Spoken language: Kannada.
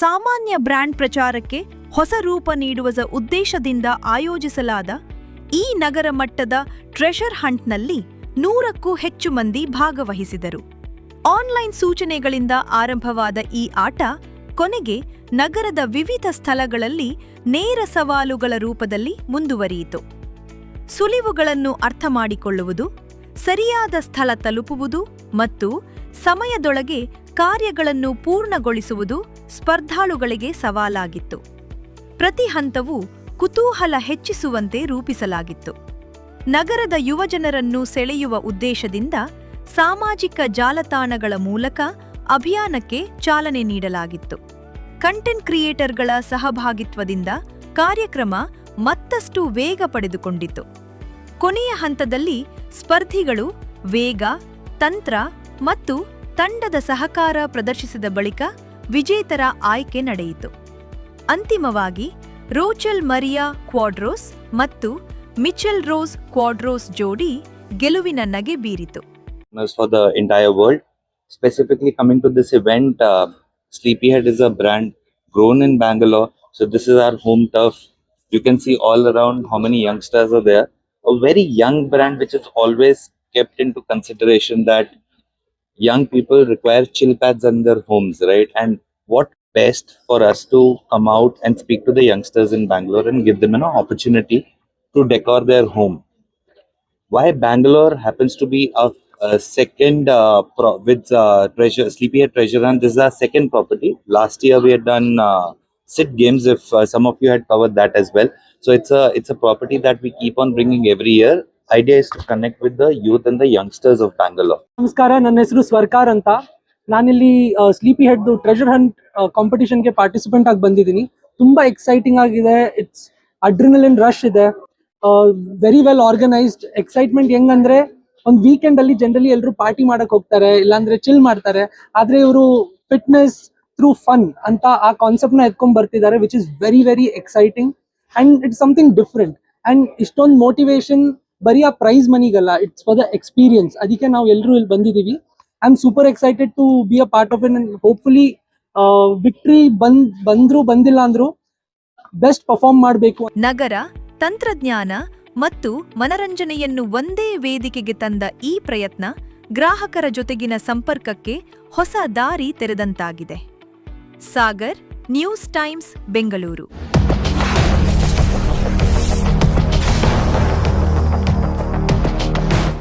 ಸಾಮಾನ್ಯ ಬ್ರ್ಯಾಂಡ್ ಪ್ರಚಾರಕ್ಕೆ ಹೊಸ ರೂಪ ನೀಡುವ ಉದ್ದೇಶದಿಂದ ಆಯೋಜಿಸಲಾದ ಈ ನಗರ ಮಟ್ಟದ ಟ್ರೆಷರ್ ಹಂಟ್ನಲ್ಲಿ 100ಕ್ಕೂ ಹೆಚ್ಚು ಮಂದಿ ಭಾಗವಹಿಸಿದರು. ಆನ್ಲೈನ್ ಸೂಚನೆಗಳಿಂದ ಆರಂಭವಾದ ಈ ಆಟ ಕೊನೆಗೆ ನಗರದ ವಿವಿಧ ಸ್ಥಳಗಳಲ್ಲಿ ನೇರ ಸವಾಲುಗಳ ರೂಪದಲ್ಲಿ ಮುಂದುವರಿಯಿತು. ಸುಳಿವುಗಳನ್ನು ಅರ್ಥಮಾಡಿಕೊಳ್ಳುವುದು, ಸರಿಯಾದ ಸ್ಥಳ ತಲುಪುವುದು ಮತ್ತು ಸಮಯದೊಳಗೆ ಕಾರ್ಯಗಳನ್ನು ಪೂರ್ಣಗೊಳಿಸುವುದು ಸ್ಪರ್ಧಾಳುಗಳಿಗೆ ಸವಾಲಾಗಿತ್ತು. ಪ್ರತಿ ಹಂತವೂ ಕುತೂಹಲ ಹೆಚ್ಚಿಸುವಂತೆ ರೂಪಿಸಲಾಗಿತ್ತು. ನಗರದ ಯುವಜನರನ್ನು ಸೆಳೆಯುವ ಉದ್ದೇಶದಿಂದ ಸಾಮಾಜಿಕ ಜಾಲತಾಣಗಳ ಮೂಲಕ ಅಭಿಯಾನಕ್ಕೆ ಚಾಲನೆ ನೀಡಲಾಗಿತ್ತು. ಕಂಟೆಂಟ್ ಕ್ರಿಯೇಟರ್ಗಳ ಸಹಭಾಗಿತ್ವದಿಂದ ಕಾರ್ಯಕ್ರಮ ಮತ್ತಷ್ಟು ವೇಗ ಪಡೆದುಕೊಂಡಿತು. ಕೊನೆಯ ಹಂತದಲ್ಲಿ ಸ್ಪರ್ಧಿಗಳು ವೇಗ, ತಂತ್ರ ಮತ್ತು ತಂಡದ ಸಹಕಾರ ಪ್ರದರ್ಶಿಸಿದ ಬಳಿಕ ವಿಜೇತರ ಆಯ್ಕೆ ನಡೆಯಿತು. ಅಂತಿಮವಾಗಿ ರೋಚೆಲ್ ಮರಿಯಾ ಕ್ವಾಡ್ರೋಸ್ ಮತ್ತು ಮಿಚೆಲ್ ರೋಸ್ ಕ್ವಾಡ್ರೋಸ್ ಜೋಡಿ ಗೆಲುವಿನ ನಗೆ ಬೀರಿತು. For the entire world, specifically coming to this event, Sleepyhead is a brand grown in Bangalore, so this is our home turf. You can see all around how many youngsters are there. A very young brand which is always kept into consideration that young people require chill pads in their homes, right? And what best for us to come out and speak to the youngsters in Bangalore and give them an opportunity to decor their home. Why Bangalore happens to be a second with Sleepyhead Treasure Hunt. This is our second property. Last year we had done Sit Games, if some of you had covered that as well. So it's a property that we keep on bringing every year. Idea is to connect with the youth and the youngsters of Bangalore. ನಮಸ್ಕಾರ, ನನ್ನ ಹೆಸರು ಸ್ವರ್ಕಾರ್ ಅಂತ. ನಾನಿಲ್ಲಿ sleepy head treasure Hunt competition ಗೆ ಪಾರ್ಟಿಸಿಪೆಂಟ್ ಆಗಿ ಬಂದಿದ್ದೀನಿ. ತುಂಬಾ ಎಕ್ಸೈಟಿಂಗ್ ಆಗಿದೆ. ಇಟ್ಸ್ ಅಡ್ರಿನಲಿನ್ ರಶ್ ಇದೆ. Very well organised. ಎಕ್ಸೈಟ್ಮೆಂಟ್ ಹೆಂಗಂದ್ರೆ, ಒಂದು ವೀಕೆಂಡ್ ಅಲ್ಲಿ ಜನರಲಿ ಎಲ್ಲರೂ ಪಾರ್ಟಿ ಮಾಡಕ್ ಹೋಗ್ತಾರೆ, ಇಲ್ಲಾಂದ್ರೆ ಚಿಲ್ ಮಾಡ್ತಾರೆ. ಆದ್ರೆ ಇವರು ಫಿಟ್ನೆಸ್ ಥ್ರೂ ಫನ್ ಅಂತ ಆ ಕಾನ್ಸೆಪ್ಟ್ ನ ಎತ್ಕೊಂಡ್ ಬರ್ತಿದ್ದಾರೆ, which is very very exciting and it's something different. And ಇಷ್ಟೊಂದು ಮೋಟಿವೇಶನ್ ಬರೀ ಆ ಪ್ರೈಸ್ ಮನಿಗಲ್ಲ, ಇಟ್ಸ್ ಫಾರ್ ದ ಎಕ್ಸ್ಪೀರಿಯನ್ಸ್. ಅದಕ್ಕೆ ನಾವು ಎಲ್ಲರೂ ಇಲ್ಲಿ ಬಂದಿದ್ದೀವಿ. I am super excited to be a part of it and hopefully victory ಬಂದ್ರು ಬಂದಿಲ್ಲ ಅಂದ್ರು ಬೆಸ್ಟ್ ಪರ್ಫಾರ್ಮ್ ಮಾಡಬೇಕು. ನಗರ, ತಂತ್ರಜ್ಞಾನ ಮತ್ತು ಮನರಂಜನೆಯನ್ನು ಒಂದೇ ವೇದಿಕೆಗೆ ತಂದ ಈ ಪ್ರಯತ್ನ ಗ್ರಾಹಕರ ಜೊತೆಗಿನ ಸಂಪರ್ಕಕ್ಕೆ ಹೊಸ ದಾರಿ ತೆರೆದಂತಾಗಿದೆ. Sagar, news times, Bengaluru.